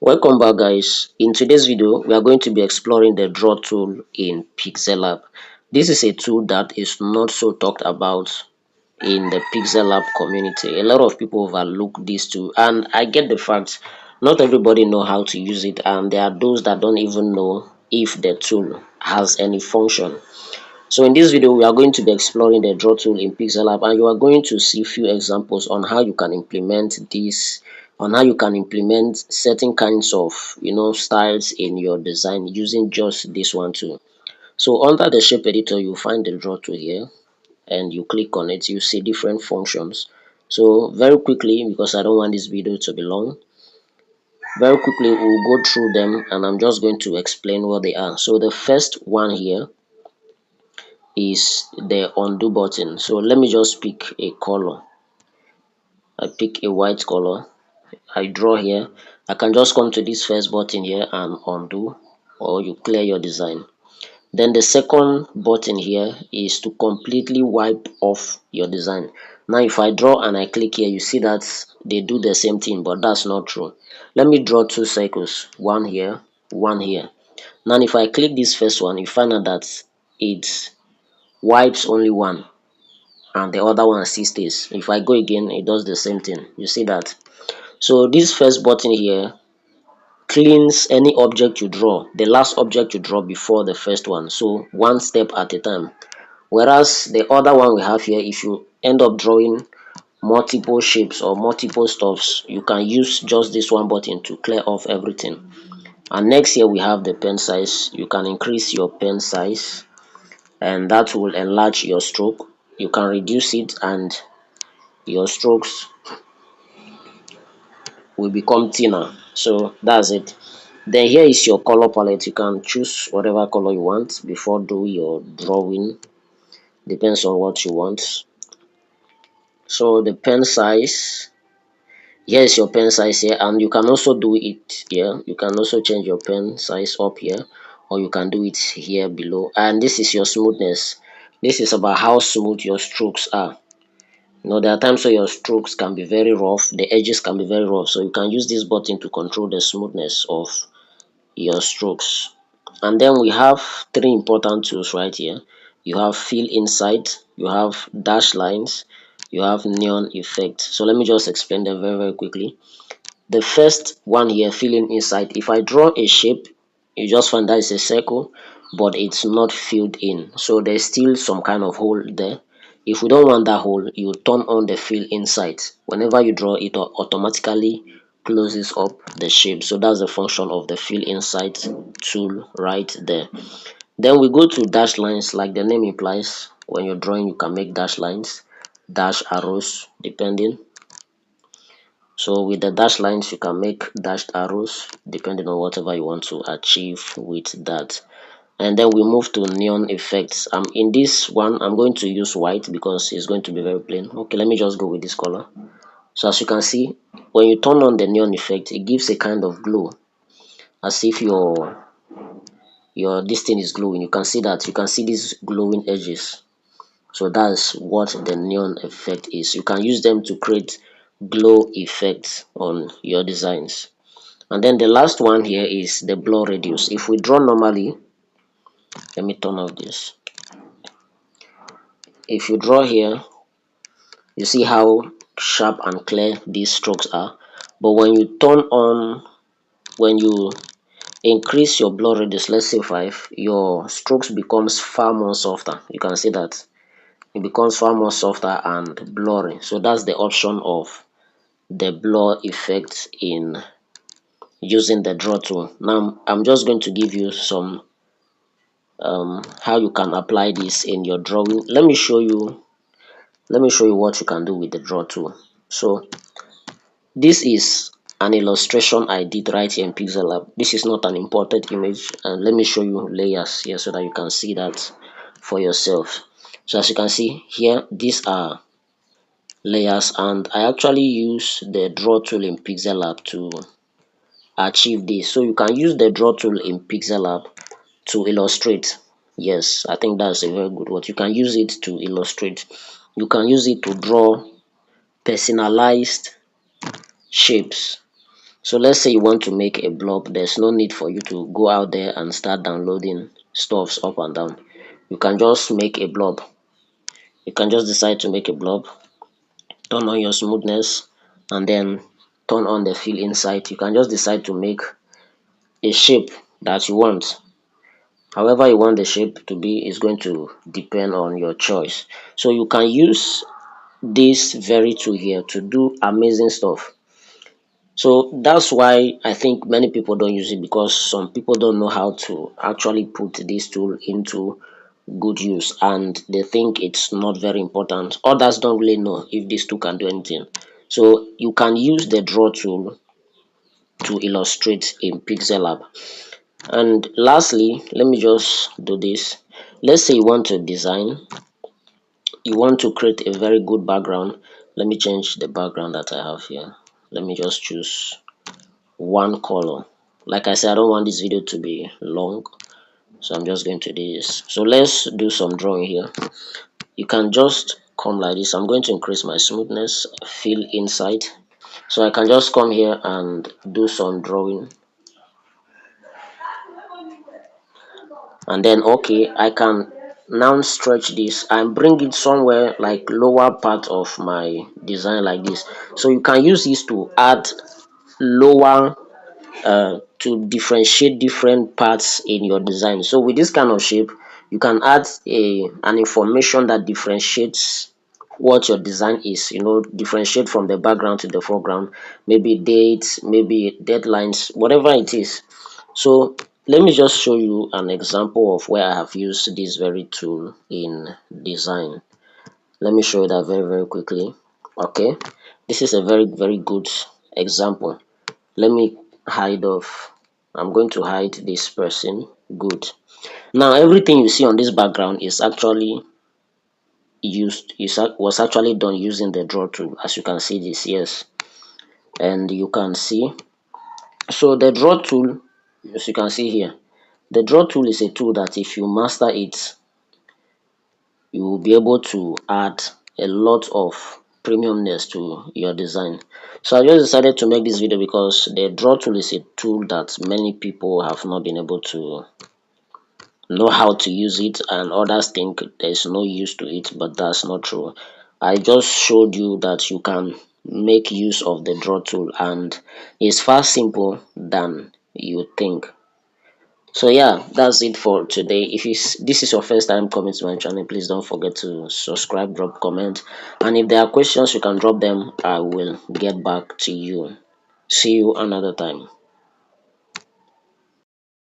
Welcome back, guys. In today's video we are going to be exploring the draw tool in PixelLab. This is a tool that is not so talked about in the PixelLab community. A lot of people overlook this tool, and I get the fact not everybody know how to use it, and there are those that don't even know if the tool has any function. So in this video we are going to be exploring the draw tool in PixelLab, and you are going to see few examples on how you can implement this, on how you can implement certain kinds of styles in your design using just this one tool. So under the shape editor you find the draw tool here, and you click on it, you see different functions. So very quickly, because I don't want this video to be long, very quickly we'll go through them, and I'm just going to explain what they are. So the first one here is the undo button. So let me just pick a color. I pick a white color, I draw here. I can just come to this first button here and undo, or you clear your design. Then the second button here is to completely wipe off your design. Now if I draw and I click here, you see that they do the same thing, but that's not true. Let me draw two circles, one here, one here. Now if I click this first one, you find out that it wipes only one and the other one still stays. If I go again, it does the same thing. You see that? So this first button here cleans any object you draw, the last object you draw before the first one, so one step at a time. Whereas the other one we have here, if you end up drawing multiple shapes or multiple stuffs, you can use just this one button to clear off everything. And next here we have the pen size. You can increase your pen size, and that will enlarge your stroke. You can reduce it, and your strokes will become thinner. So that's it. Then here is your color palette. You can choose whatever color you want before doing your drawing, depends on what you want. So the pen size, here is your pen size here, and you can also do it here. You can also change your pen size up here, or you can do it here below. And this is your smoothness. This is about how smooth your strokes are. There are times where your strokes can be very rough, the edges can be very rough, so you can use this button to control the smoothness of your strokes. And then we have three important tools right here. You have fill inside, you have dash lines, you have neon effect. So let me just explain them very quickly. The first one here, filling inside, if I draw a shape, you just find that it's a circle, but it's not filled in, so there's still some kind of hole there. If we don't want that hole, you turn on the fill inside. Whenever you draw, it automatically closes up the shape. So that's the function of the fill inside tool right there. Then we go to dash lines. Like the name implies, when you're drawing you can make dash lines, dash arrows depending. So with the dash lines you can make dashed arrows depending on whatever you want to achieve with that. And then we move to neon effects. In this one I'm going to use white because it's going to be very plain. Okay, let me just go with this color. So as you can see, when you turn on the neon effect, it gives a kind of glow, as if your this thing is glowing. You can see that, you can see these glowing edges. So that's what the neon effect is. You can use them to create glow effects on your designs. And then the last one here is the blur radius. If we draw normally, let me turn off this. If you draw here, you see how sharp and clear these strokes are. But when you turn on, when you increase your blur radius, let's say 5, your strokes becomes far more softer. You can see that it becomes far more softer and blurry. So that's the option of the blur effect in using the draw tool. Now I'm just going to give you some how you can apply this in your drawing. Let me show you what you can do with the draw tool. So this is an illustration I did right here in PixelLab. This is not an imported image, and let me show you layers here so that you can see that for yourself. So as you can see here, these are layers, and I actually use the draw tool in PixelLab to achieve this. So you can use the draw tool in PixelLab to illustrate. Yes, I think that's a very good word. You can use it to illustrate. You can use it to draw personalized shapes. So let's say you want to make a blob. There's no need for you to go out there and start downloading stuffs up and down. You can just make a blob. You can just decide to make a blob, turn on your smoothness, and then turn on the fill inside. You can just decide to make a shape that you want. However you want the shape to be is going to depend on your choice. So you can use this very tool here to do amazing stuff. So that's why I think many people don't use it, because some people don't know how to actually put this tool into good use, and they think it's not very important. Others don't really know if this tool can do anything. So you can use the draw tool to illustrate in PixelLab. And lastly, let me just do this. Let's say you want to design, you want to create a very good background. Let me change the background that I have here. Let me just choose one color. Like I said, I don't want this video to be long, so I'm just going to do this. So let's do some drawing here. You can just come like this. I'm going to increase my smoothness, fill inside. So I can just come here and do some drawing, and then okay, I can now stretch this and bring it somewhere like lower part of my design like this. So you can use this to add lower, to differentiate different parts in your design. So with this kind of shape, you can add an information that differentiates what your design is, differentiate from the background to the foreground, maybe dates, maybe deadlines, whatever it is. So let me just show you an example of where I have used this very tool in design. Let me show you that very quickly. Okay, this is a very good example. Let me hide off. I'm going to hide this person. Good. Now everything you see on this background is actually was actually done using the draw tool, as you can see this. Yes, and you can see, so the draw tool, as you can see here, the draw tool is a tool that if you master it, you will be able to add a lot of premiumness to your design. So I just decided to make this video because the draw tool is a tool that many people have not been able to know how to use it, and others think there's no use to it, but that's not true. I just showed you that you can make use of the draw tool, and it's far simple than you think. So yeah, that's it for today. If this is your first time coming to my channel, please don't forget to subscribe, drop comment, and if there are questions, you can drop them. I will get back to you. See you another time.